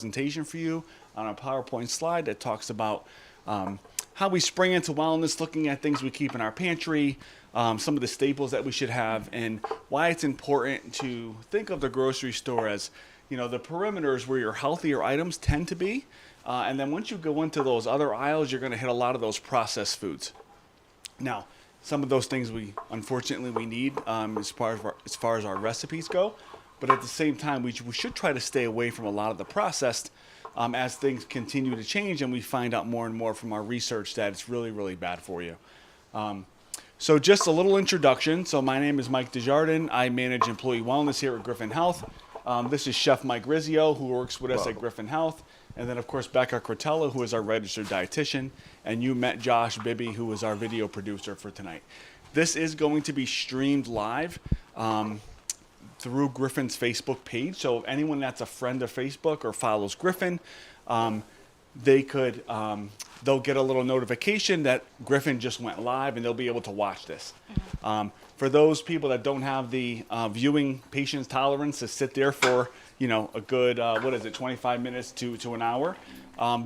presentation for you on a PowerPoint slide that talks about how we spring into wellness, looking at things we keep in our pantry, some of the staples that we should have, and why it's important to think of the grocery store as, the perimeters where your healthier items tend to be. And then once you go into those other aisles, you're going to hit a lot of those processed foods. Now, some of those things unfortunately we need as far as our recipes go. But at the same time, we should try to stay away from a lot of the processed as things continue to change and we find out more and more from our research that it's really, really bad for you. So just a little introduction. So my name is Mike Desjardins. I manage employee wellness here at Griffin Health. This is Chef Mike Rizzio, who works with us at Griffin Health. And then, of course, Becca Cortella, who is our registered dietitian. And you met Josh Bibby, who is our video producer for tonight. This is going to be streamed live through Griffin's Facebook page. So anyone that's a friend of Facebook or follows Griffin, they'll get a little notification that Griffin just went live and they'll be able to watch this. For those people that don't have the viewing patience tolerance to sit there for, a good, 25 minutes to an hour,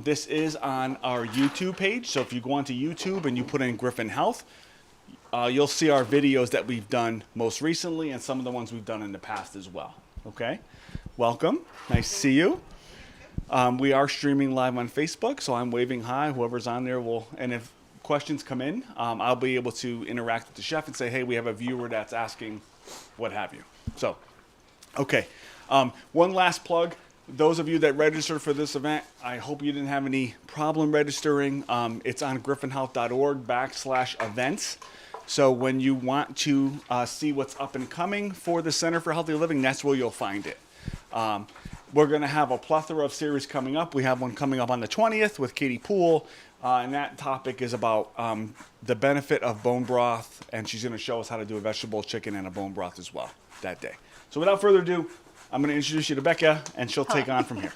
this is on our YouTube page. So if you go onto YouTube and you put in Griffin Health, you'll see our videos that we've done most recently and some of the ones we've done in the past as well. Okay, welcome. Nice to see you. We are streaming live on Facebook, so I'm waving hi. Whoever's on there will, and if questions come in, I'll be able to interact with the chef and say, hey, we have a viewer that's asking what have you. So, okay. One last plug. Those of you that registered for this event, I hope you didn't have any problem registering. It's on griffinhealth.org/events. So when you want to see what's up and coming for the Center for Healthy Living, that's where you'll find it. We're going to have a plethora of series coming up. We have one coming up on the 20th with Katie Poole, and that topic is about the benefit of bone broth, and she's going to show us how to do a vegetable chicken and a bone broth as well that day. So without further ado, I'm going to introduce you to Becca, and she'll take on from here.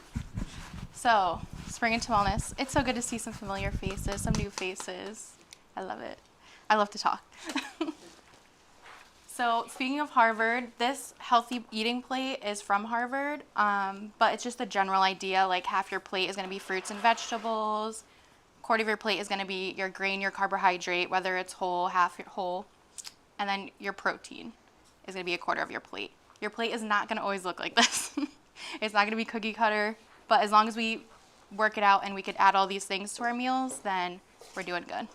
So, spring into wellness. It's so good to see some familiar faces, some new faces. I love it. I love to talk. So speaking of Harvard, this healthy eating plate is from Harvard, but it's just a general idea, like half your plate is going to be fruits and vegetables, a quarter of your plate is going to be your grain, your carbohydrate, whether it's whole, half whole, and then your protein is going to be a quarter of your plate. Your plate is not going to always look like this. It's not going to be cookie cutter, but as long as we work it out and we could add all these things to our meals, then we're doing good.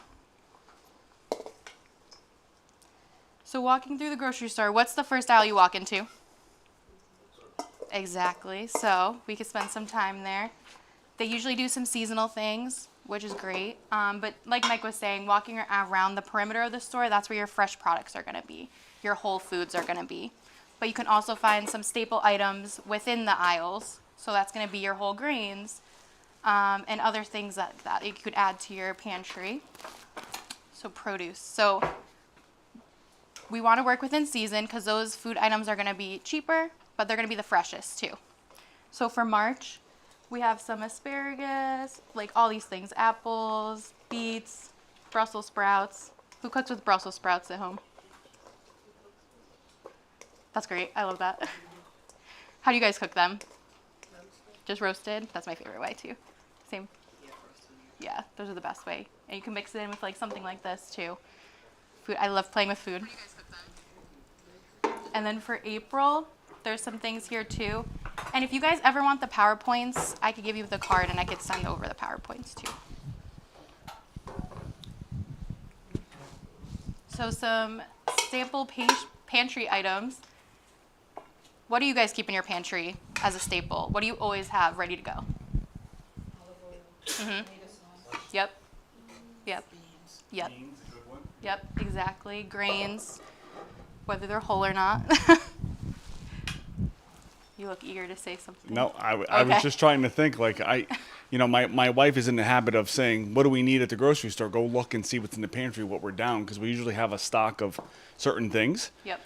So walking through the grocery store, what's the first aisle you walk into? Exactly. So we could spend some time there. They usually do some seasonal things, which is great. But like Mike was saying, walking around the perimeter of the store, that's where your fresh products are going to be. Your whole foods are going to be. But you can also find some staple items within the aisles. So that's going to be your whole grains and other things that you could add to your pantry. So produce. So we want to work within season because those food items are going to be cheaper, but they're going to be the freshest too. So for March, we have some asparagus, like all these things, apples, beets, Brussels sprouts. Who cooks with Brussels sprouts at home? That's great. I love that. How do you guys cook them? Just roasted? That's my favorite way too. Same? Yeah, roasted. Yeah, those are the best way. And you can mix it in with like something like this too. Food. I love playing with food. How do you guys cook them? And then for April, there's some things here too. And if you guys ever want the PowerPoints, I could give you the card and I could send over the PowerPoints too. So some sample pantry items. What do you guys keep in your pantry as a staple? What do you always have ready to go? Olive oil, tomato sauce. Yep. Yep. Beans. Yep. Beans, a good one. Yep, exactly. Grains, whether they're whole or not. You look eager to say something. No, I was just trying to think, like, my wife is in the habit of saying, what do we need at the grocery store? Go look and see what's in the pantry, what we're down, because we usually have a stock of certain things. Yep.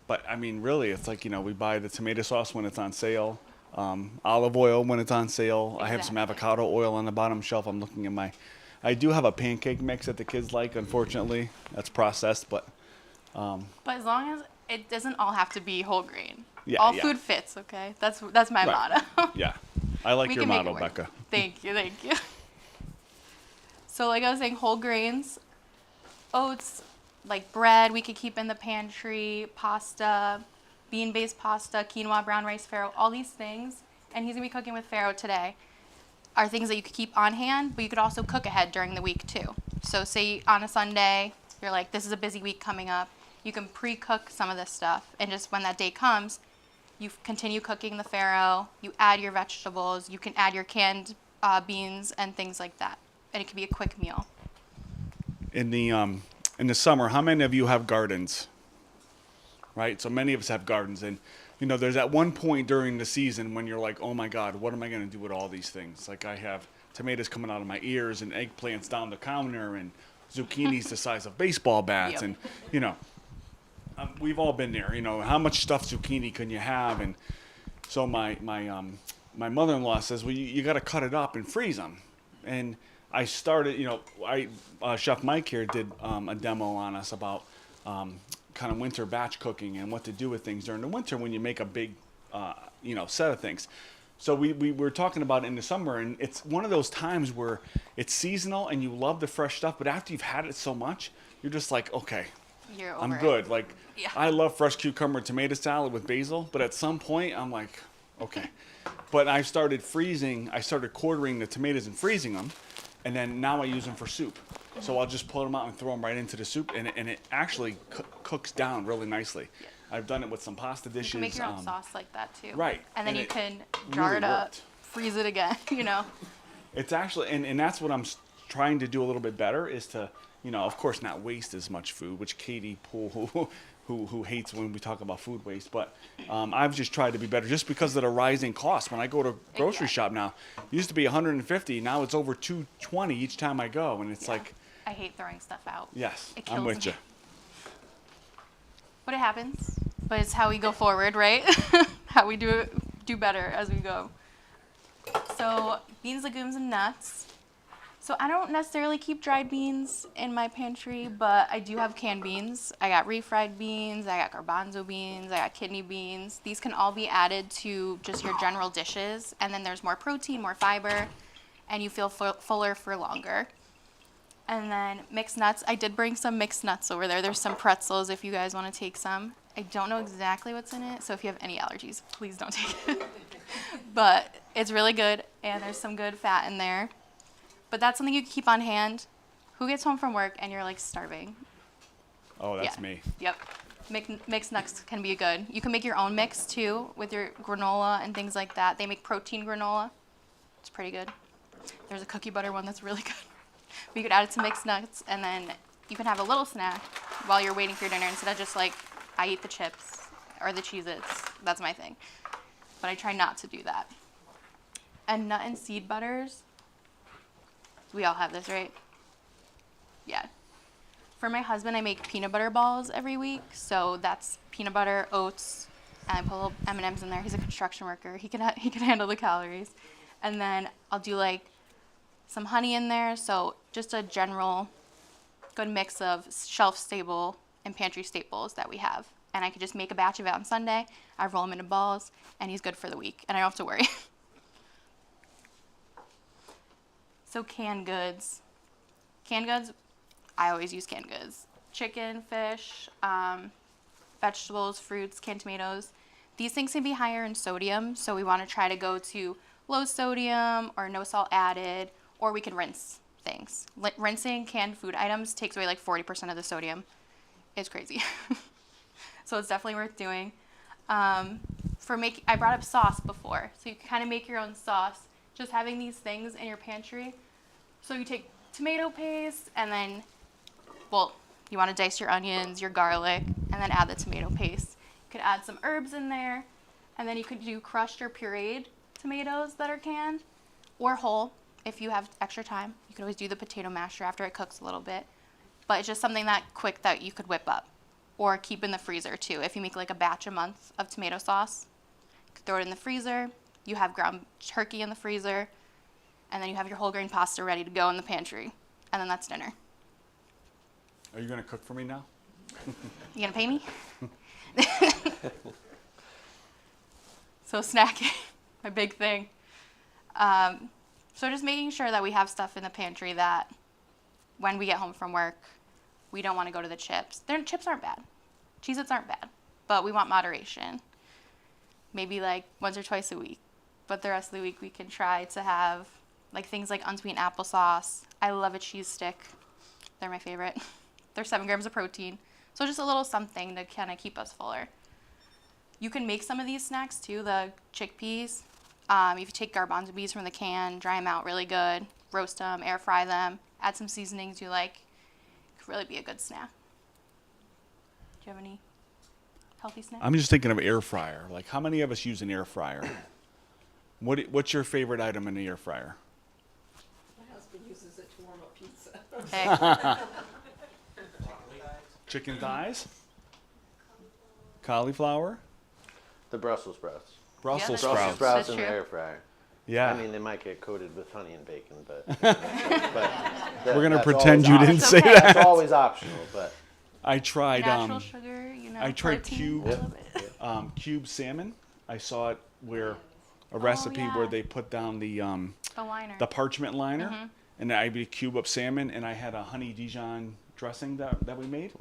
But, I mean, really, it's like, we buy the tomato sauce when it's on sale, olive oil when it's on sale. Exactly. I have some avocado oil on the bottom shelf. I'm looking at I do have a pancake mix that the kids like, unfortunately. That's processed, but... But as long as it doesn't all have to be whole grain. Yeah, all food fits, okay? That's my motto. Yeah. I like We your can make it model, work. Becca. Thank you, thank you. So like I was saying, whole grains, oats, like bread we could keep in the pantry, pasta, bean-based pasta, quinoa, brown rice farro, all these things, and he's gonna be cooking with farro today, are things that you could keep on hand, but you could also cook ahead during the week too. So say on a Sunday, you're like, this is a busy week coming up, you can pre-cook some of this stuff, and just when that day comes, you continue cooking the farro, you add your vegetables, you can add your canned beans and things like that, and it can be a quick meal. In the summer, how many of you have gardens? Right? So many of us have gardens, and you know, there's at one point during the season when you're like, oh my God, what am I going to do with all these things? Like I have tomatoes coming out of my ears and eggplants down the counter and zucchinis the size of baseball bats. Yep. And, you know, we've all been there. You know, how much stuffed zucchini can you have? And so my mother-in-law says, well, you got to cut it up and freeze them. And I started, you know, Chef Mike here did a demo on us about kind of winter batch cooking and what to do with things during the winter when you make a big, you know, set of things. So we were talking about it in the summer, and it's one of those times where it's seasonal and you love the fresh stuff, but after you've had it so much, you're just like, okay, You're over I'm it. good. Like, Yeah. I love fresh cucumber tomato salad with basil, but at some point I'm like, okay. But I started quartering the tomatoes and freezing them, and then now I use them for soup. So I'll just pull them out and throw them right into the soup, and it actually cooks down really nicely. I've done it with some pasta dishes. You can make your own sauce like that too. right. And then And you it can jar really it up, worked. freeze it again, you know. It's actually, and that's what I'm trying to do a little bit better is to, you know, of course not waste as much food, which Katie Poole, who hates when we talk about food waste, but I've just tried to be better just because of the rising costs. When I go to grocery Exactly. shop now, it used to be 150, now it's over 220 each time I go, and it's Yeah. like, I hate throwing stuff out. yes, It I'm kills with me. you. But it happens. But it's how we go forward, right? How we do better as we go. So beans, legumes, and nuts. So I don't necessarily keep dried beans in my pantry, but I do have canned beans. I got refried beans, I got garbanzo beans, I got kidney beans. These can all be added to just your general dishes, and then there's more protein, more fiber, and you feel fuller for longer. And then mixed nuts. I did bring some mixed nuts over there. There's some pretzels if you guys want to take some. I don't know exactly what's in it, so if you have any allergies, please don't take it. But it's really good, and there's some good fat in there. But that's something you can keep on hand. Who gets home from work and you're like starving? Oh, that's Yeah. me. Yep. Mixed nuts can be good. You can make your own mix too with your granola and things like that. They make protein granola. It's pretty good. There's a cookie butter one that's really good. But you could add it to mixed nuts, and then you can have a little snack while you're waiting for your dinner instead of just like, I eat the chips or the Cheez-Its. That's my thing. But I try not to do that. And nut and seed butters. We all have this, right? Yeah. For my husband, I make peanut butter balls every week. So that's peanut butter, oats, and I put little M&Ms in there. He's a construction worker. He can handle the calories. And then I'll do like some honey in there. So just a general good mix of shelf stable and pantry staples that we have. And I could just make a batch of it on Sunday. I roll them into balls, and he's good for the week. And I don't have to worry. So canned goods. Canned goods, I always use canned goods. Chicken, fish, vegetables, fruits, canned tomatoes. These things can be higher in sodium, so we want to try to go to low sodium or no salt added, or we can rinse things. Rinsing canned food items takes away like 40% of the sodium. It's crazy. So it's definitely worth doing. I brought up sauce before, so you can kind of make your own sauce. Just having these things in your pantry. So you take tomato paste and then, well, you want to dice your onions, your garlic, and then add the tomato paste. You could add some herbs in there, and then you could do crushed or pureed tomatoes that are canned, or whole if you have extra time. You could always do the potato masher after it cooks a little bit. But it's just something that quick that you could whip up, or keep in the freezer too. If you make like a batch a month of tomato sauce, you could throw it in the freezer. You have ground turkey in the freezer, and then you have your whole grain pasta ready to go in the pantry, and then that's dinner. Are you going to cook for me now? You gonna pay me? So snacking, my big thing. So just making sure that we have stuff in the pantry that when we get home from work, we don't want to go to the chips. Chips aren't bad. Cheez-Its aren't bad, but we want moderation. Maybe like once or twice a week. But the rest of the week we can try to have like things like unsweetened applesauce. I love a cheese stick. They're my favorite. They're 7 grams of protein. So just a little something to kind of keep us fuller. You can make some of these snacks too, the chickpeas. If you take garbanzo beans from the can, dry them out really good, roast them, air fry them, add some seasonings you like. It could really be a good snack. Do you have any healthy snacks? I'm just thinking of air fryer. Like, how many of us use an air fryer? What's your favorite item in the air fryer? My husband uses it to warm up pizza. Hey. Chicken thighs? Cauliflower? The Brussels sprouts. Brussels Yeah, sprouts. Brussels sprouts That's in the true. air fryer. Yeah. I mean, they might get coated with honey and bacon, but We're going to that's pretend always you didn't It's say okay. that. That's always optional, but I tried Natural sugar, I tried protein, cube- I love it. cube salmon. I saw it where a recipe yeah. where they put down the The liner. the parchment liner, and I would cube up salmon, and I had a honey Dijon dressing that we made,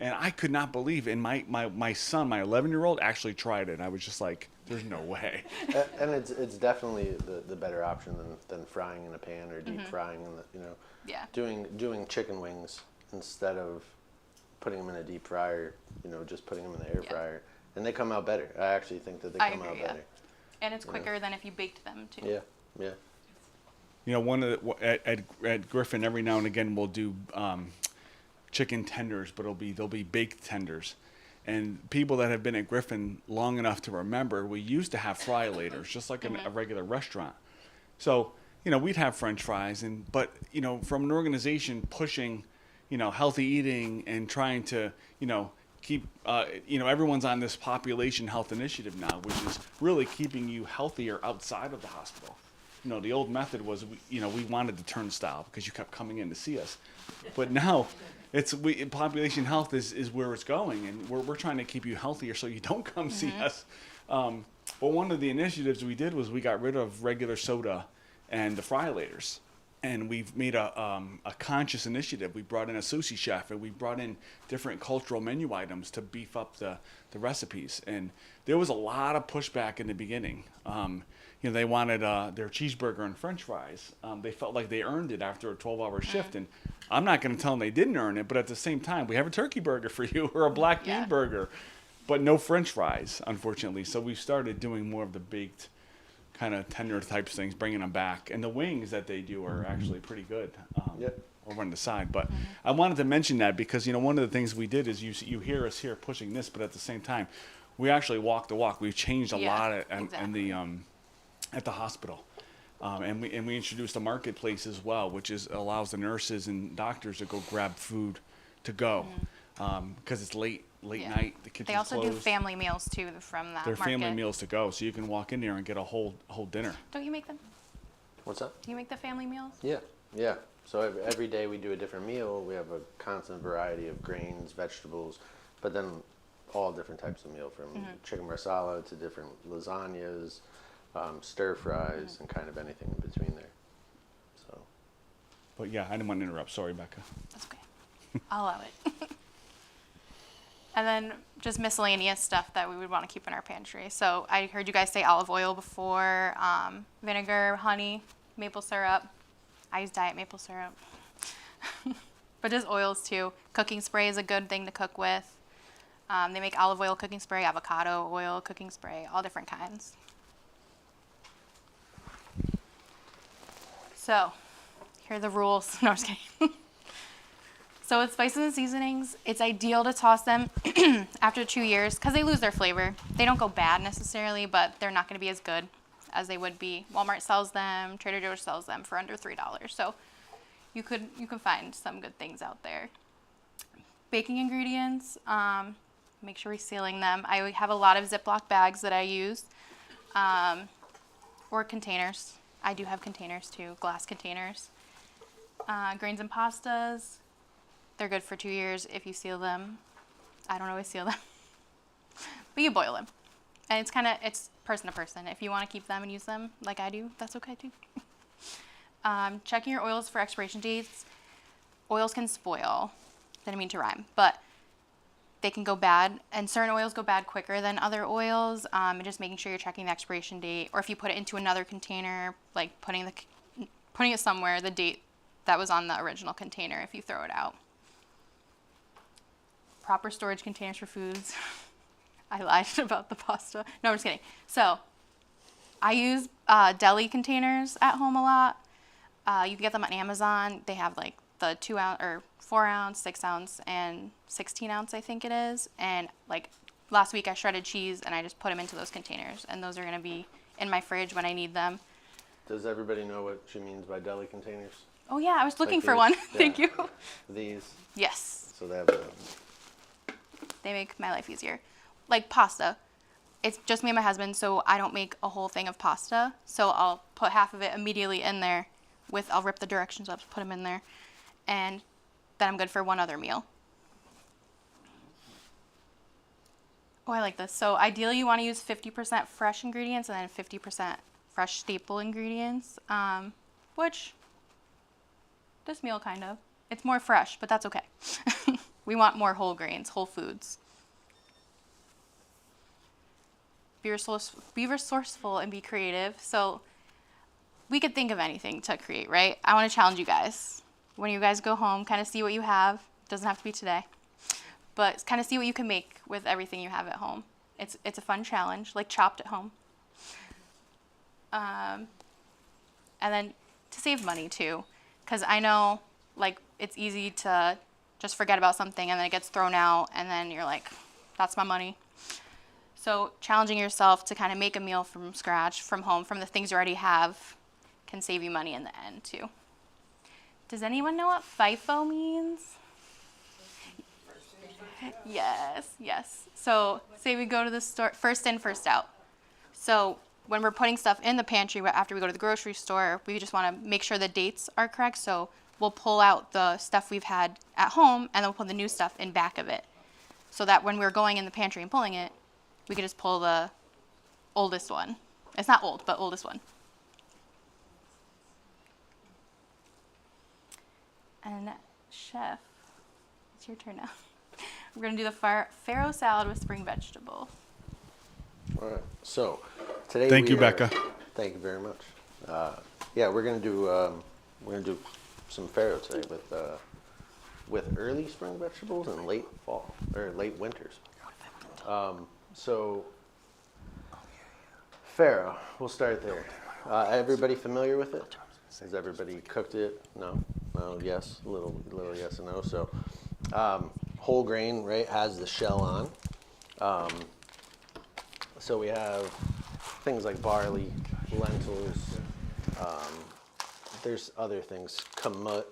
and I could not believe. And my son, my 11-year-old, actually tried it. I was just like, "There's no way." and it's definitely the better option than frying in a pan or deep frying in the Yeah. doing chicken wings instead of putting them in a deep fryer. Just putting them in the air Yeah. fryer, and they come out better. I actually think that they I come out agree, yeah. better. And it's quicker than if you baked them too. Yeah, yeah. One of at Griffin, every now and again we'll do chicken tenders, but they'll be baked tenders. And people that have been at Griffin long enough to remember, we used to have fry laters, just like in a regular restaurant. So we'd have French fries, but from an organization pushing healthy eating and trying to keep everyone's on this population health initiative now, which is really keeping you healthier outside of the hospital. The old method was we wanted the turnstile because you kept coming in to see us, but now population health is where it's going, and we're trying to keep you healthier so you don't come see us. But one of the initiatives we did was we got rid of regular soda and the fry laters. And we've made a conscious initiative. We brought in a sushi chef, and we brought in different cultural menu items to beef up the recipes. And there was a lot of pushback in the beginning. They wanted their cheeseburger and French fries. They felt like they earned it after a 12-hour shift. And I'm not going to tell them they didn't earn it, but at the same time, we have a turkey burger for you or a black bean burger, but no French fries, unfortunately. So we started doing more of the baked kind of tender types things, bringing them back. And the wings that they do are actually pretty good over on the side. But I wanted to mention that because, one of the things we did is you hear us here pushing this, but at the same time, we actually walk the walk. We've changed a lot at the hospital. And we introduced a marketplace as well, which allows the nurses and doctors to go grab food to go because it's late night. The kitchen's They also closed. do family meals too from that They're market. family meals to go, so you can walk in there and get a whole dinner. Don't you make them? What's up? Do you make the family meals? Yeah. So every day we do a different meal. We have a constant variety of grains, vegetables, but then all different types of meal, from chicken marsala to different lasagnas, stir fries, and kind of anything in between there. So. But yeah, I didn't want to interrupt. Sorry, Becca. That's okay. I'll allow it. And then just miscellaneous stuff that we would want to keep in our pantry. So I heard you guys say olive oil before, vinegar, honey, maple syrup. I use diet maple syrup. But just oils too. Cooking spray is a good thing to cook with. They make olive oil cooking spray, avocado oil cooking spray, all different kinds. So here are the rules. No, I'm just kidding. So with spices and seasonings, it's ideal to toss them after 2 years because they lose their flavor. They don't go bad necessarily, but they're not going to be as good as they would be. Walmart sells them, Trader Joe's sells them for under $3. So you can find some good things out there. Baking ingredients, make sure we're sealing them. I have a lot of Ziploc bags that I use, or containers. I do have containers too, glass containers. Grains and pastas. They're good for 2 years if you seal them. I don't always seal them, but you boil them. And it's person to person. If you want to keep them and use them like I do, that's okay too. Checking your oils for expiration dates. Oils can spoil. Didn't mean to rhyme, but they can go bad, and certain oils go bad quicker than other oils. And just making sure you're checking the expiration date, or if you put it into another container, like putting it somewhere, the date that was on the original container if you throw it out. Proper storage containers for foods. I lied about the pasta. No, I'm just kidding. So I use deli containers at home a lot. You can get them on Amazon. They have like the 2 ounce or 4 ounce, 6 ounce, and 16 ounce, I think it is. And like last week I shredded cheese and I just put them into those containers, and those are going to be in my fridge when I need them. Does everybody know what she means by deli containers? Oh yeah, I was looking Like for these? one. Yeah. Thank you. These. Yes. So they have They make my life easier. Like pasta. It's just me and my husband, so I don't make a whole thing of pasta. So I'll put half of it immediately in there I'll rip the directions up, put them in there, and then I'm good for one other meal. Oh, I like this. So ideally you want to use 50% fresh ingredients and then 50% fresh staple ingredients, which this meal kind of. It's more fresh, but that's okay. We want more whole grains, whole foods. Be resourceful and be creative. So we could think of anything to create, right? I want to challenge you guys. When you guys go home, kind of see what you have. Doesn't have to be today, but kind of see what you can make with everything you have at home. It's a fun challenge, like chopped at home. And then to save money too, because I know like it's easy to just forget about something and then it gets thrown out and then you're like, that's my money. So challenging yourself to kind of make a meal from scratch, from home, from the things you already have, can save you money in the end too. Does anyone know what FIFO means? Yes. So say we go to the store, first in, first out. So when we're putting stuff in the pantry after we go to the grocery store, we just want to make sure the dates are correct. So we'll pull out the stuff we've had at home and then we'll put the new stuff in back of it. So that when we're going in the pantry and pulling it, we could just pull the oldest one. It's not old, but oldest one. And chef, it's your turn now. We're gonna do the farro salad with spring vegetable. All right. So today. Thank you, Becca. Thank you very much. Yeah, we're gonna do some farro today with early spring vegetables and late fall or late winters. So farro, we'll start there. Everybody familiar with it? Has everybody cooked it? No, yes, a little yes and no. So whole grain, right, has the shell on. So we have things like barley, lentils. There's other things, kamut,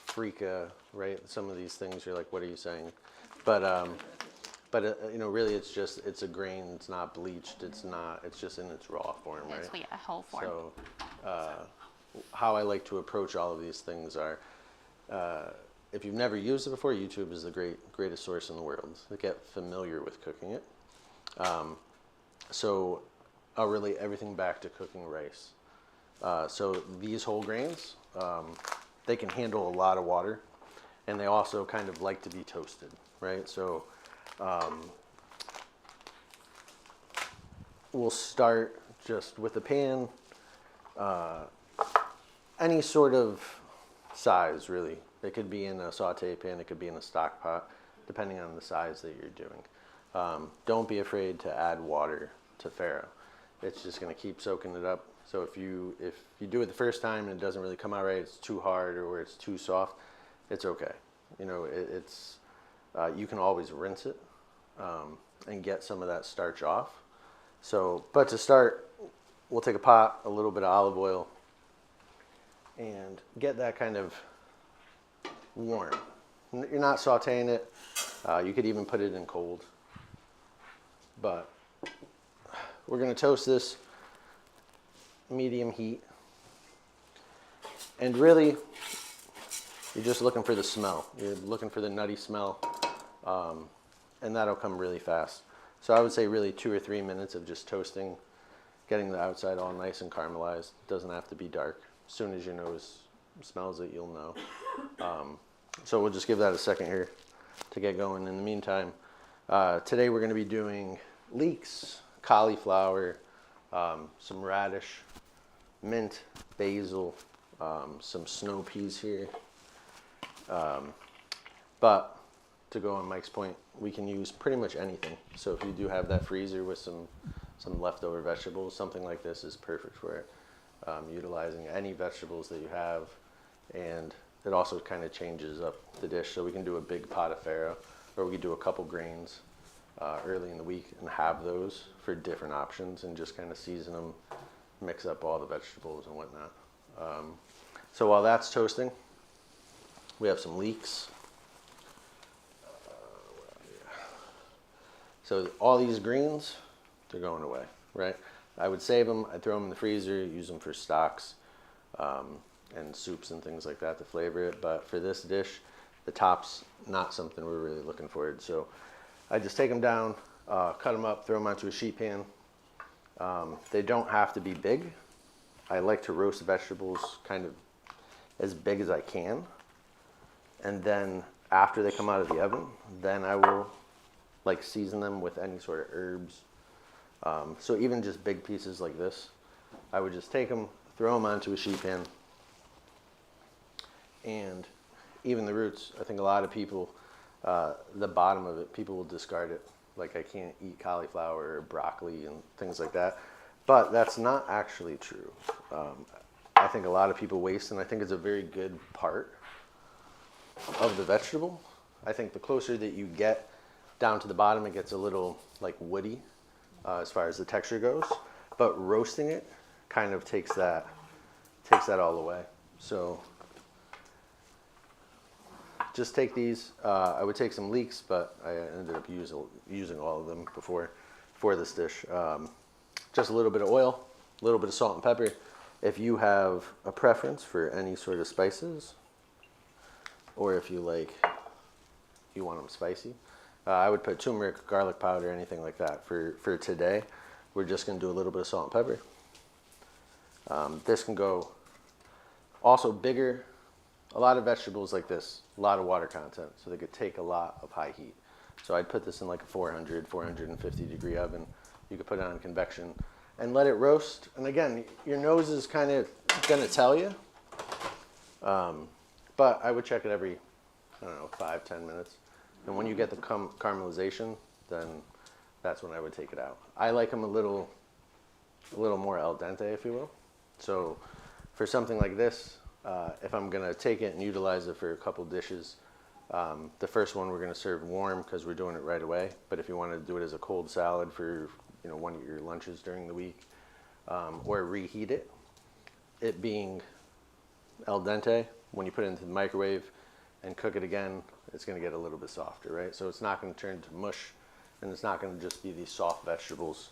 freekeh, right? Some of these things you're like, what are you saying? But really it's a grain. It's not bleached. It's just in its raw form, right? It's a whole form. So how I like to approach all of these things are, if you've never used it before, YouTube is the greatest source in the world to get familiar with cooking it. So I'll relate everything back to cooking rice. So these whole grains, they can handle a lot of water, and they also kind of like to be toasted, right? So we'll start just with a pan, any sort of size, really. It could be in a saute pan, it could be in a stock pot, depending on the size that you're doing. Don't be afraid to add water to farro. It's just going to keep soaking it up. So if you do it the first time and it doesn't really come out right, it's too hard or it's too soft, it's okay. You can always rinse it and get some of that starch off. So, but to start, we'll take a pot, a little bit of olive oil, and get that kind of warm. You're not sauteing it. You could even put it in cold. But we're going to toast this medium heat. And really, you're just looking for the smell. You're looking for the nutty smell, and that'll come really fast. So I would say really 2 or 3 minutes of just toasting, getting the outside all nice and caramelized. Doesn't have to be dark. As soon as your nose smells it, you'll know. So we'll just give that a second here to get going. In the meantime, today we're going to be doing leeks, cauliflower, some radish, mint, basil, some snow peas here. But to go on Mike's point, we can use pretty much anything. So if you do have that freezer with some leftover vegetables, something like this is perfect for it. Utilizing any vegetables that you have, and it also kind of changes up the dish. So we can do a big pot of farro, or we could do a couple grains early in the week and have those for different options and just kind of season them, mix up all the vegetables and whatnot. So while that's toasting, we have some leeks. So all these greens, they're going away, right? I would save them, I'd throw them in the freezer, use them for stocks and soups and things like that to flavor it. But for this dish, the top's not something we're really looking forward. So I just take them down, cut them up, throw them onto a sheet pan. They don't have to be big. I like to roast vegetables kind of as big as I can. And then after they come out of the oven, then I will like season them with any sort of herbs. So even just big pieces like this, I would just take them, throw them onto a sheet pan. And even the roots, I think a lot of people, the bottom of it, people will discard it. Like I can't eat cauliflower or broccoli and things like that. But that's not actually true. I think a lot of people waste, and I think it's a very good part of the vegetable. I think the closer that you get down to the bottom, it gets a little like woody as far as the texture goes. But roasting it kind of takes that all away. So just take these. I would take some leeks, but I ended up using all of them for this dish. Just a little bit of oil, a little bit of salt and pepper. If you have a preference for any sort of spices, or if you want them spicy, I would put turmeric, garlic powder, anything like that. For today, we're just going to do a little bit of salt and pepper. This can go also bigger. A lot of vegetables like this, a lot of water content, so they could take a lot of high heat. So I'd put this in like a 450 degree oven. You could put it on convection and let it roast. And again, your nose is kind of going to tell you. But I would check it every, 5-10 minutes. And when you get the caramelization, then that's when I would take it out. I like them a little more al dente, if you will. So for something like this, if I'm going to take it and utilize it for a couple dishes, the first one we're going to serve warm because we're doing it right away. But if you want to do it as a cold salad for one of your lunches during the week, or reheat it, it being al dente, when you put it into the microwave and cook it again, it's going to get a little bit softer, right? So it's not going to turn to mush, and it's not going to just be these soft vegetables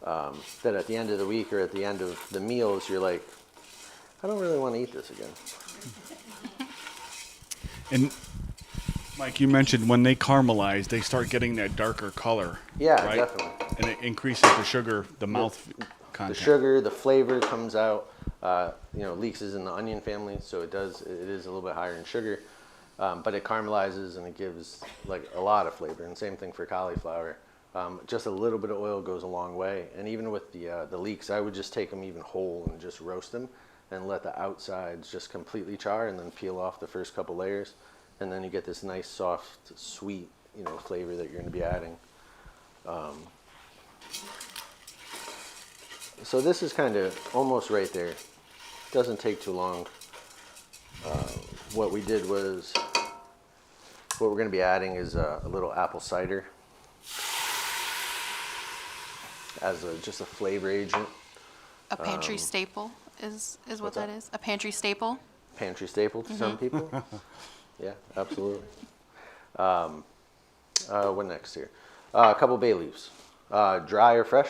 that at the end of the week or at the end of the meals, you're like, I don't really want to eat this again. And Mike, you mentioned when they caramelize, they start getting that darker color. Yeah, right? definitely. And it increases the sugar, the mouth content. The sugar, the flavor comes out. Leeks is in the onion family, so it is a little bit higher in sugar, but it caramelizes and it gives like a lot of flavor. And same thing for cauliflower. Just a little bit of oil goes a long way. And even with the leeks, I would just take them even whole and just roast them and let the outsides just completely char, and then peel off the first couple layers, and then you get this nice soft sweet flavor that you're going to be adding. So this is kind of almost right there. Doesn't take too long. What we did was, what we're going to be adding is a little apple cider as just a flavor agent. A pantry staple is what that is. A pantry staple. Pantry staple to some people. Yeah, absolutely. What next here? A couple bay leaves. Dry or fresh.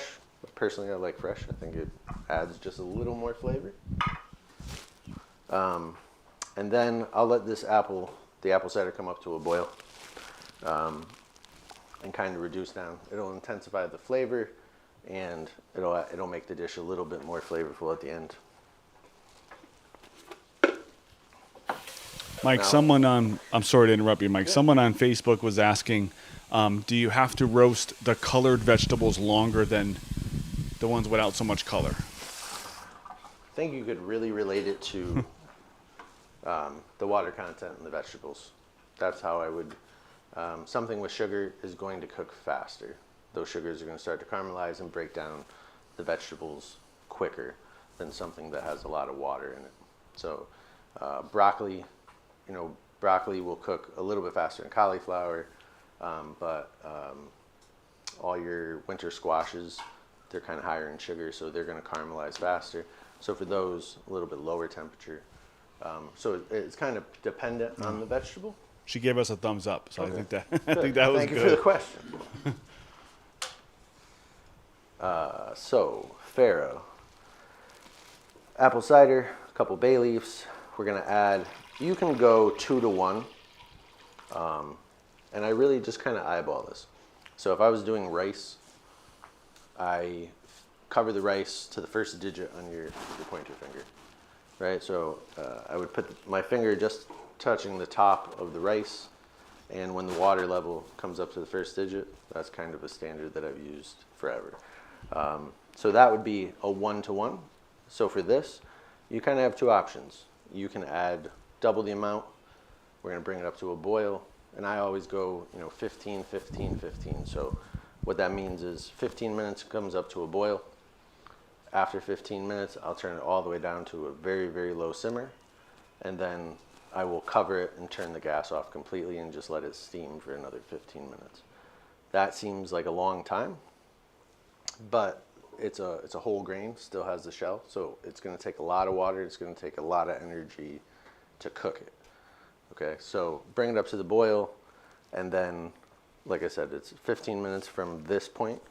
Personally, I like fresh. I think it adds just a little more flavor. And then I'll let the apple cider come up to a boil. and kind of reduce down. It'll intensify the flavor, and it'll make the dish a little bit more flavorful at the end. Mike, I'm sorry to interrupt you, Mike. Someone on Facebook was asking, do you have to roast the colored vegetables longer than the ones without so much color? I think you could really relate it to the water content in the vegetables. That's how I would, something with sugar is going to cook faster. Those sugars are going to start to caramelize and break down the vegetables quicker than something that has a lot of water in it. So broccoli will cook a little bit faster than cauliflower, but all your winter squashes, they're kind of higher in sugar, so they're going to caramelize faster. So for those, a little bit lower temperature. So it's kind of dependent on the vegetable. She gave us a thumbs up, so Okay. I think that was Thank you good. for the question. So farro, apple cider, a couple bay leaves. We're gonna add. You can go 2 to 1, and I really just kind of eyeball this. So if I was doing rice, I cover the rice to the first digit on your pointer finger, right? So I would put my finger just touching the top of the rice, and when the water level comes up to the first digit, that's kind of a standard that I've used forever. So that would be a 1 to 1. So for this, you kind of have 2 options. You can add double the amount. We're going to bring it up to a boil, and I always go 15, 15, 15. So what that means is 15 minutes comes up to a boil. After 15 minutes, I'll turn it all the way down to a very, very low simmer, and then I will cover it and turn the gas off completely and just let it steam for another 15 minutes. That seems like a long time, but it's a whole grain, still has the shell, so it's going to take a lot of water, it's going to take a lot of energy to cook it. Okay, so bring it up to the boil, and then, like I said, it's 15 minutes from this point,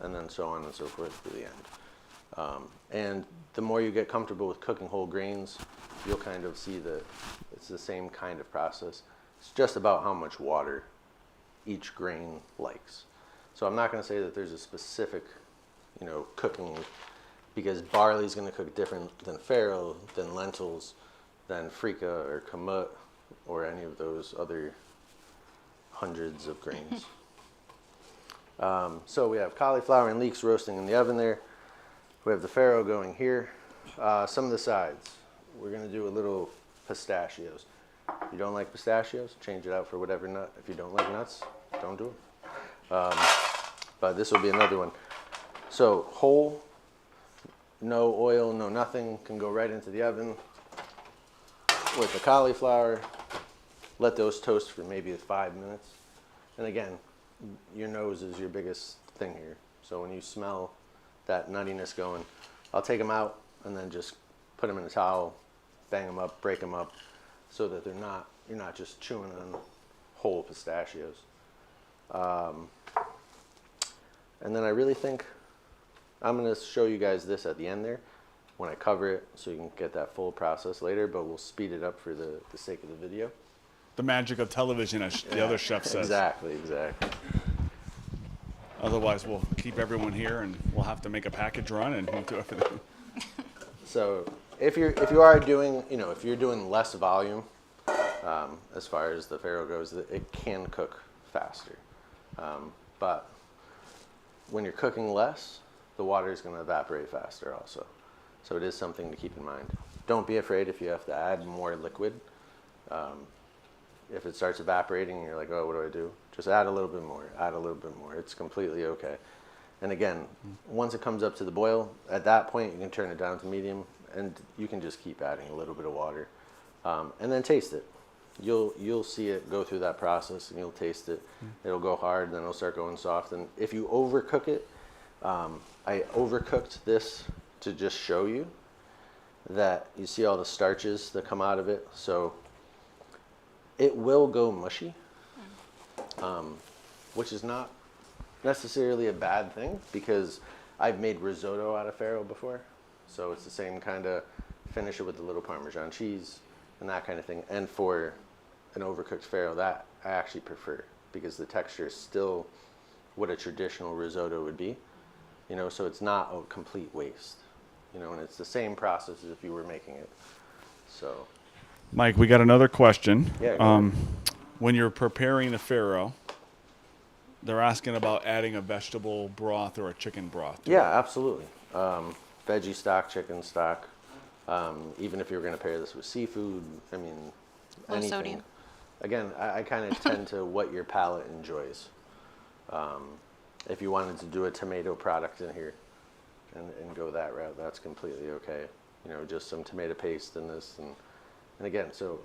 and then so on and so forth to the end. And the more you get comfortable with cooking whole grains, you'll kind of see that it's the same kind of process. It's just about how much water each grain likes. So I'm not going to say that there's a specific, cooking, because barley is going to cook different than farro, than lentils, than freekeh or kamut, or any of those other hundreds of grains. So we have cauliflower and leeks roasting in the oven there. We have the farro going here. Some of the sides. We're going to do a little pistachios. If you don't like pistachios, change it out for whatever nut. If you don't like nuts, don't do them. But this will be another one. So whole, no oil, no nothing, can go right into the oven with the cauliflower. Let those toast for maybe 5 minutes. And again, your nose is your biggest thing here. So when you smell that nuttiness going, I'll take them out and then just put them in a towel, bang them up, break them up, so that you're not just chewing on whole pistachios. And then I really think I'm going to show you guys this at the end there when I cover it, so you can get that full process later, but we'll speed it up for the sake of the video. The magic of television, as the other chef says. Exactly. Otherwise, we'll keep everyone here, and we'll have to make a package run, and we'll do everything. So if you are doing, if you're doing less volume, as far as the farro goes, it can cook faster. But when you're cooking less, the water is going to evaporate faster also. So it is something to keep in mind. Don't be afraid if you have to add more liquid. If it starts evaporating and you're like, oh, what do I do? Just add a little bit more, add a little bit more. It's completely okay. And again, once it comes up to the boil, at that point you can turn it down to medium, and you can just keep adding a little bit of water. And then taste it. You'll see it go through that process, and you'll taste it. It'll go hard, then it'll start going soft. And if you overcook it, I overcooked this to just show you that you see all the starches that come out of it. So it will go mushy, which is not necessarily a bad thing, because I've made risotto out of farro before. So it's the same kind of, finish it with a little Parmesan cheese and that kind of thing. And for an overcooked farro, that I actually prefer, because the texture is still what a traditional risotto would be, you know, so it's not a complete waste, you know, and it's the same process as if you were making it. So, Mike, we got another question. Yeah, go ahead. When you're preparing the farro, they're asking about adding a vegetable broth or a chicken broth. yeah, absolutely. Veggie stock, chicken stock, even if you were going to pair this with seafood, I mean, Low anything. sodium. Again, I kind of tend to what your palate enjoys. If you wanted to do a tomato product in here and go that route, that's completely okay. You know, just some tomato paste in this. And again, so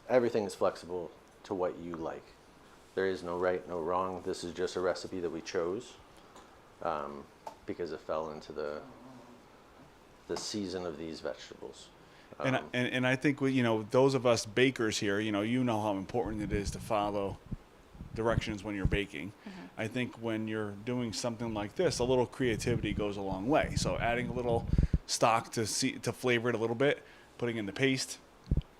everything is flexible to what you like. There is no right, no wrong. This is just a recipe that we chose because it fell into the season of these vegetables. And I think you know, those of us bakers here, you know how important it is to follow directions when you're baking. I think when you're doing something like this, a little creativity goes a long way. So adding a little stock to flavor it a little bit, putting in the paste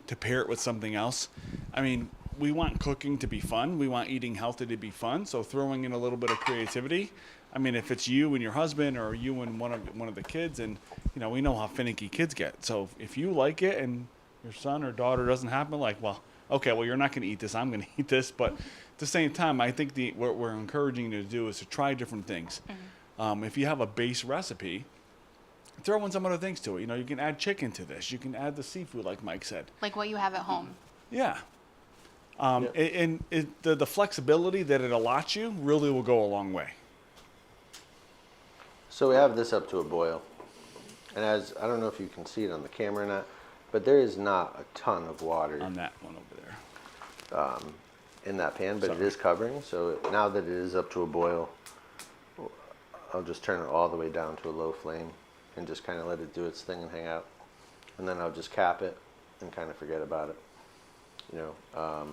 to pair it with something else. I mean, we want cooking to be fun. We want eating healthy to be fun. So throwing in a little bit of creativity. I mean, if it's you and your husband or you and one of the kids, and you know, we know how finicky kids get. So if you like it and your son or daughter doesn't happen, like, well, okay, well, you're not going to eat this. I'm going to eat this. But at the same time, I think what we're encouraging you to do is to try different things. If you have a base recipe, throw in some other things to it. You know, you can add chicken to this. You can add the seafood, like Mike said. Like what you have at home. Yeah. And the flexibility that it allots you really will go a long way. So we have this up to a boil. And as, I don't know if you can see it on the camera or not, but there is not a ton of water On that one over there. in that pan, but it Sorry. is covering. So now that it is up to a boil, I'll just turn it all the way down to a low flame and just kind of let it do its thing and hang out. And then I'll just cap it and kind of forget about it, you know.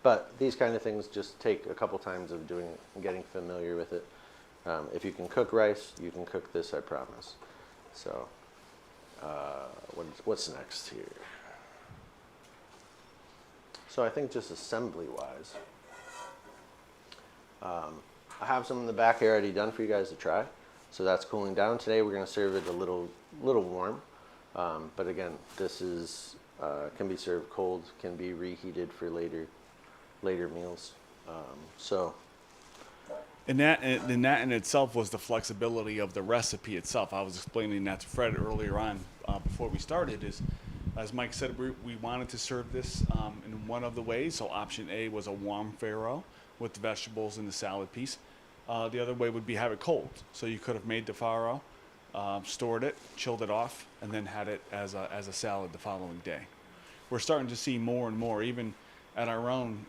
But these kind of things just take a couple times of doing it and getting familiar with it. If you can cook rice, you can cook this, I promise. So, what's next here? So I think just assembly-wise, I have some in the back here already done for you guys to try. So that's cooling down. Today we're going to serve it a little warm. But again, this is can be served cold, can be reheated for later meals. And that in itself was the flexibility of the recipe itself. I was explaining that to Fred earlier on before we started. Is, as Mike said, we wanted to serve this in one of the ways. So option A was a warm farro with the vegetables and the salad piece. The other way would be have it cold. So you could have made the farro, stored it, chilled it off, and then had it as a salad the following day. We're starting to see more and more, even at our own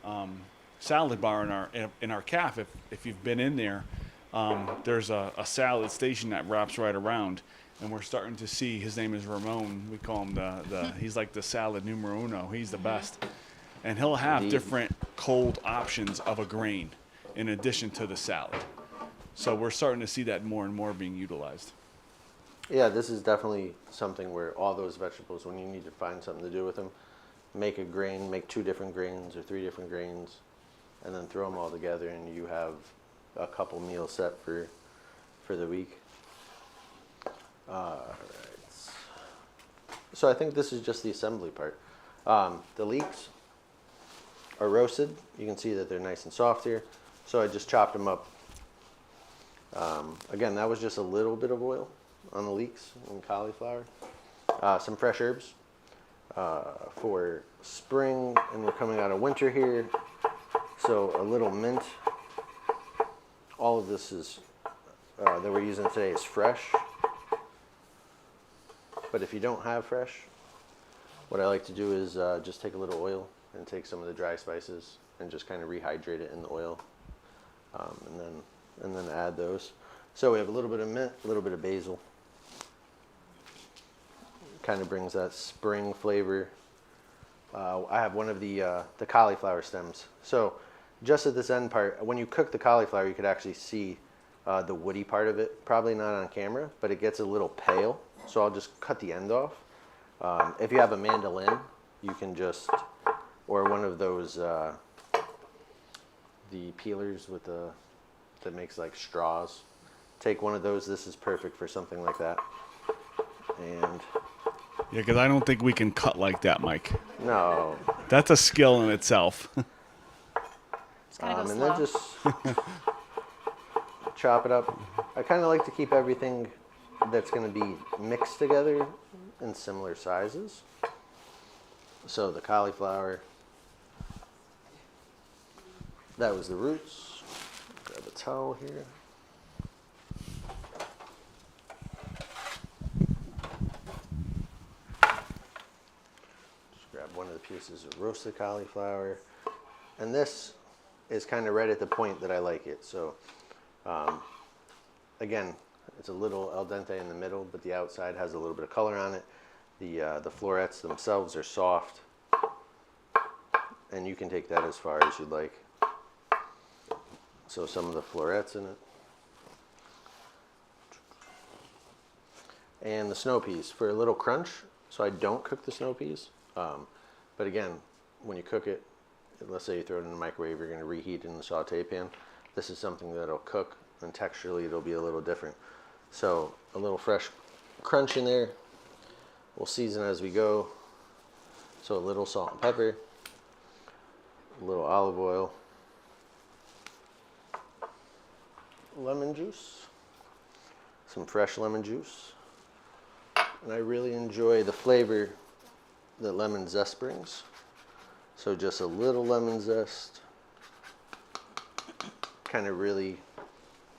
salad bar in our calf. If you've been in there, there's a salad station that wraps right around, and we're starting to see. His name is Ramon. We call him he's like the salad numero uno. He's the best, and he'll have Indeed. different cold options of a grain in addition to the salad. So we're starting to see that more and more being utilized. Yeah, this is definitely something where all those vegetables, when you need to find something to do with them, make a grain, make 2 different grains or 3 different grains, and then throw them all together, and you have a couple meals set for the week. Alright. So I think this is just the assembly part. The leeks are roasted. You can see that they're nice and soft here. So I just chopped them up. Again, that was just a little bit of oil on the leeks and cauliflower. Some fresh herbs for spring, and we're coming out of winter here. So a little mint. All of this is that we're using today is fresh. But if you don't have fresh, what I like to do is just take a little oil and take some of the dry spices and just kind of rehydrate it in the oil, and then add those. So we have a little bit of mint, a little bit of basil. Kind of brings that spring flavor. I have one of the cauliflower stems. So just at this end part, when you cook the cauliflower, you could actually see the woody part of it. Probably not on camera, but it gets a little pale. So I'll just cut the end off. If you have a mandolin, you can just, or one of those the peelers with that makes like straws. Take one of those. This is perfect for something like that. And Yeah, because I don't think we can cut like that, Mike. no. That's a skill in itself. Just kind of go And slow. then just chop it up. I kind of like to keep everything that's going to be mixed together in similar sizes. So the cauliflower, that was the roots. Grab a towel here. Just grab one of the pieces of roasted cauliflower. And this is kind of right at the point that I like it. So again, it's a little al dente in the middle, but the outside has a little bit of color on it. The florets themselves are soft, and you can take that as far as you'd like. So some of the florets in it. And the snow peas for a little crunch. So I don't cook the snow peas. But again, when you cook it, let's say you throw it in the microwave, you're going to reheat it in the saute pan. This is something that'll cook, and texturally it'll be a little different. So a little fresh crunch in there. We'll season as we go. So a little salt and pepper, a little olive oil, lemon juice, some fresh lemon juice. And I really enjoy the flavor that lemon zest brings. So just a little lemon zest, kind of really,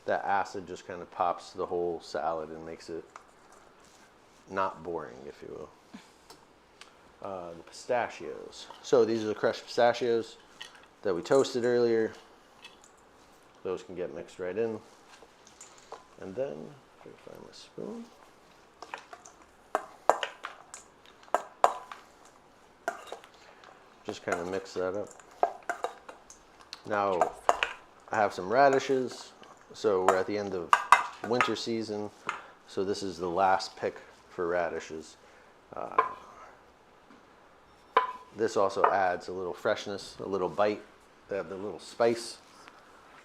that acid just kind of pops the whole salad and makes it not boring, if you will. The pistachios. So these are the crushed pistachios that we toasted earlier. Those can get mixed right in. And then, if I can find my spoon. Just kind of mix that up. Now, I have some radishes. So we're at the end of winter season. So this is the last pick for radishes. This also adds a little freshness, a little bite. They have the little spice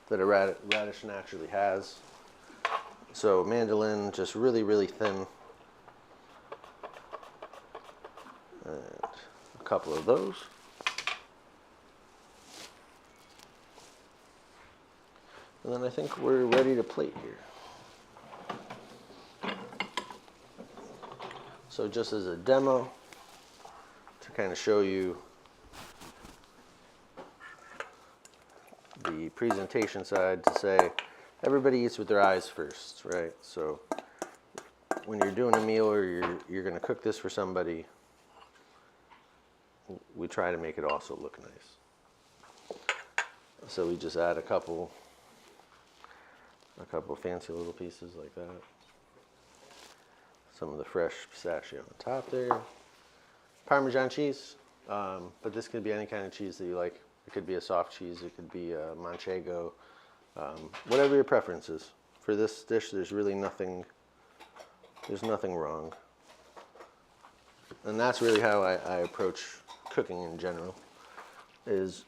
that a radish naturally has. So mandolin, just really, really thin. And a couple of those. And then I think we're ready to plate here. So just as a demo, to kind of show you the presentation side, to say everybody eats with their eyes first, right? So when you're doing a meal or you're going to cook this for somebody, we try to make it also look nice. So we just add a couple fancy little pieces like that. Some of the fresh pistachio on top there. Parmesan cheese, but this could be any kind of cheese that you like. It could be a soft cheese, it could be a manchego, whatever your preference is. For this dish, there's nothing wrong. And that's really how I approach cooking in general, is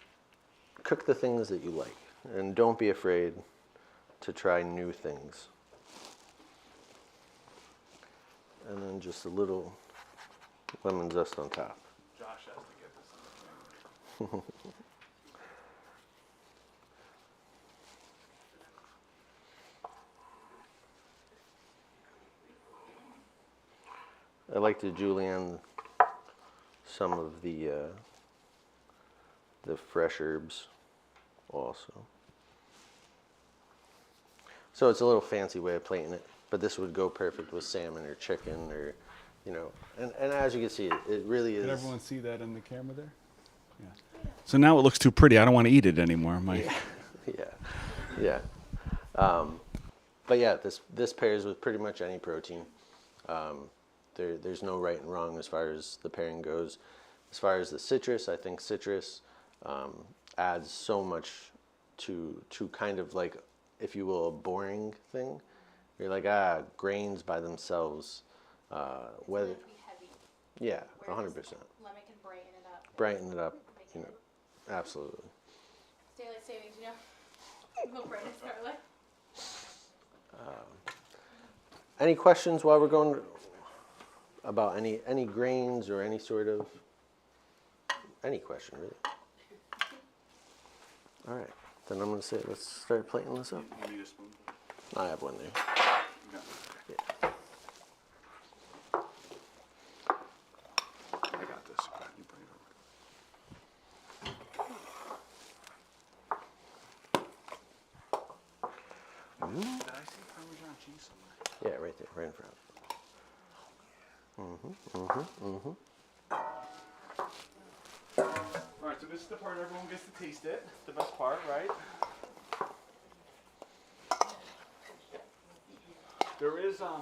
cook the things that you like, and don't be afraid to try new things. And then just a little lemon zest on top. Josh has to get this. I like to julienne some of the fresh herbs also. So it's a little fancy way of plating it, but this would go perfect with salmon or chicken or, you know, and as you can see, it really is. Can everyone see that in the camera there? Yeah. So now it looks too pretty. I don't want to eat it anymore, Mike. Yeah. But yeah, this pairs with pretty much any protein. There's no right and wrong as far as the pairing goes. As far as the citrus, I think citrus adds so much to kind of like, if you will, a boring thing. You're like, grains by themselves. Whether It's gonna be heavy. yeah, Whereas 100%. Lemon can brighten it up. Brighten it up, you know, absolutely. daylight savings, you know. Little brightness in our life. Any questions while we're going about any grains or any sort of any question really? All right, then I'm gonna say let's start plating this up. You need a spoon? I have one there. No. Yeah. I got this. Go ahead, you bring it over. Did I see Parmesan cheese somewhere? Yeah, right there, right in front. All right, so this is the part everyone gets to taste it. The best part, right? There is the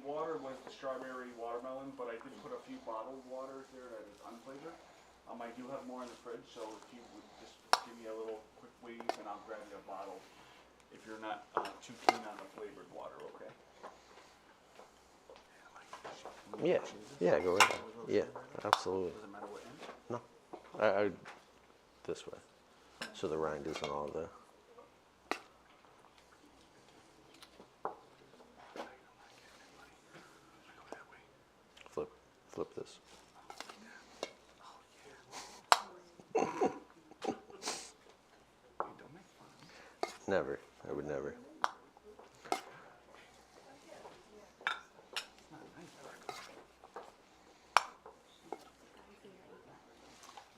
water was the strawberry watermelon, but I did put a few bottled waters there that is unflavored. I do have more in the fridge, so if you would just give me a little quick wave, and I'll grab you a bottle. If you're not too keen on the flavored water, okay? Yeah, yeah, go ahead. Yeah, absolutely. Doesn't matter what end. No, I this way, so the rind isn't all the. Flip this. Don't make fun. Never, I would never.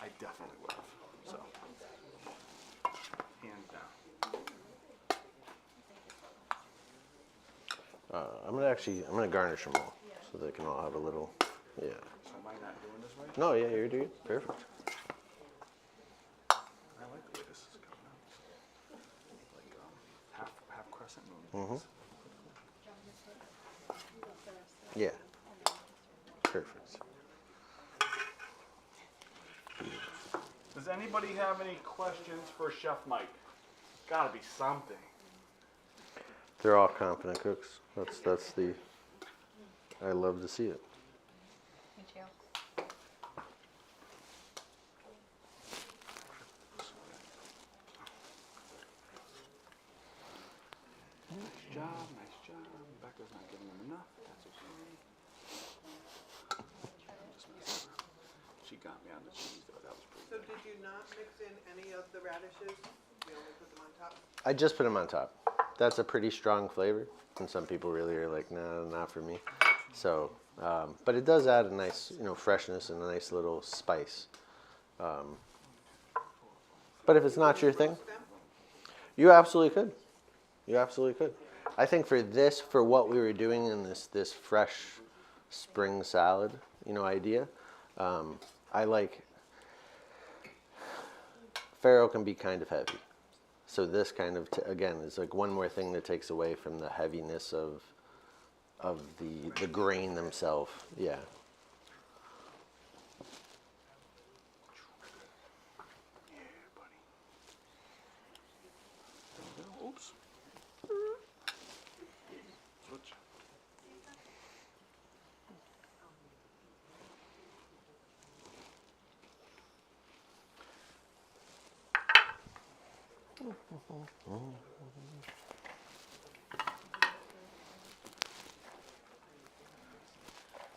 I definitely would have. So, hands down. I'm gonna garnish them all, so they can all have a little, yeah. So am I not doing this right? No, yeah, you're doing perfect. I like the way this is coming out. Like half crescent moon. Yeah, perfect. Does anybody have any questions for Chef Mike? Gotta be something. They're all competent cooks. That's the. I love to see it. Me too. Nice job, nice job. Becca's not giving him enough. That's okay. Just messing around. She got me on the cheese though. That was pretty So good. did you not mix in any of the radishes? You only put them on top? I just put them on top. That's a pretty strong flavor, and some people really are like, no, not for me. So, but it does add a nice, freshness and a nice little spice. But if it's not your thing, you absolutely could. You absolutely could. I think for what we were doing in this fresh spring salad, idea, I like. Farro can be kind of heavy. So this kind of, again, is like one more thing that takes away from the heaviness of the grain themselves. Yeah. Yeah, buddy. There we go. Oops. Switch.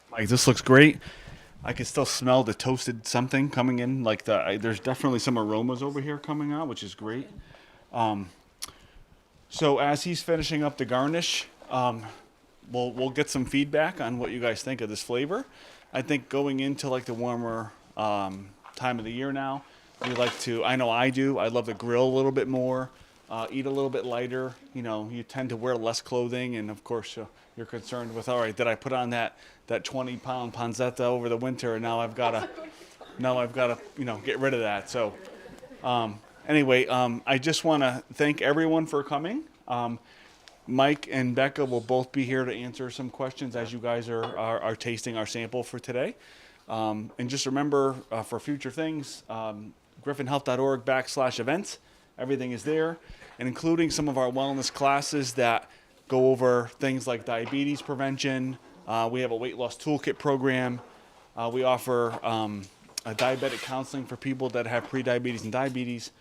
Mike, this looks great. I can still smell the toasted something coming in. Like there's definitely some aromas over here coming out, which is great. So as he's finishing up the garnish, we'll get some feedback on what you guys think of this flavor. I think going into like the warmer time of the year now, we like to. I know I do. I love to grill a little bit more, eat a little bit lighter. You tend to wear less clothing, and of course you're concerned with. All right, did I put on that 20-pound pancetta over the winter, and now I've got to get rid of that. So anyway, I just want to thank everyone for coming. Mike and Becca will both be here to answer some questions as you guys are tasting our sample for today. And just remember for future things, griffinhealth.org/events. Everything is there, and including some of our wellness classes that go over things like diabetes prevention. We have a weight loss toolkit program. We offer a diabetic counseling for people that have prediabetes and diabetes.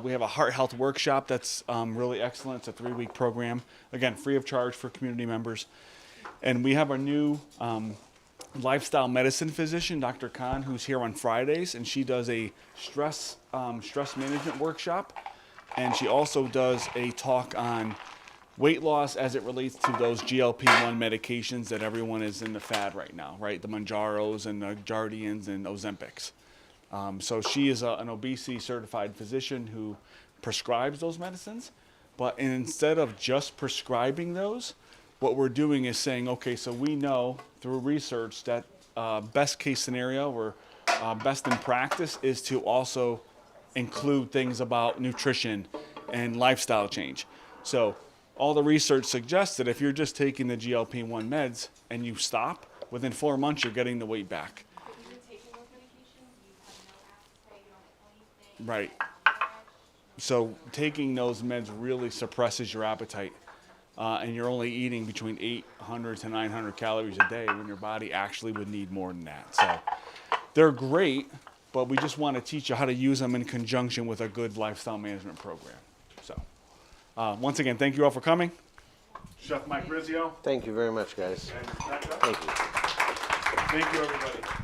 We have a heart health workshop that's really excellent. It's a 3-week program, again, free of charge for community members. And we have our new lifestyle medicine physician, Dr. Khan, who's here on Fridays, and she does a stress management workshop. And she also does a talk on weight loss as it relates to those GLP-1 medications that everyone is in the fad right now, right? The Mounjaros and the Jardians and Ozempics. So she is an obesity certified physician who prescribes those medicines. But instead of just prescribing those, what we're doing is saying, okay, so we know through research that best case scenario or best in practice is to also include things about nutrition and lifestyle change. So all the research suggests that if you're just taking the GLP-1 meds and you stop, within 4 months you're getting the weight back. But even taking those medications, you have no appetite, you don't eat anything. Right. So taking those meds really suppresses your appetite. And you're only eating between 800 to 900 calories a day when your body actually would need more than that. So they're great, but we just want to teach you how to use them in conjunction with a good lifestyle management program. So once again, thank you all for coming. Chef Mike Rizzio. Thank you very much, guys. And Rebecca. Thank you. Thank you, everybody.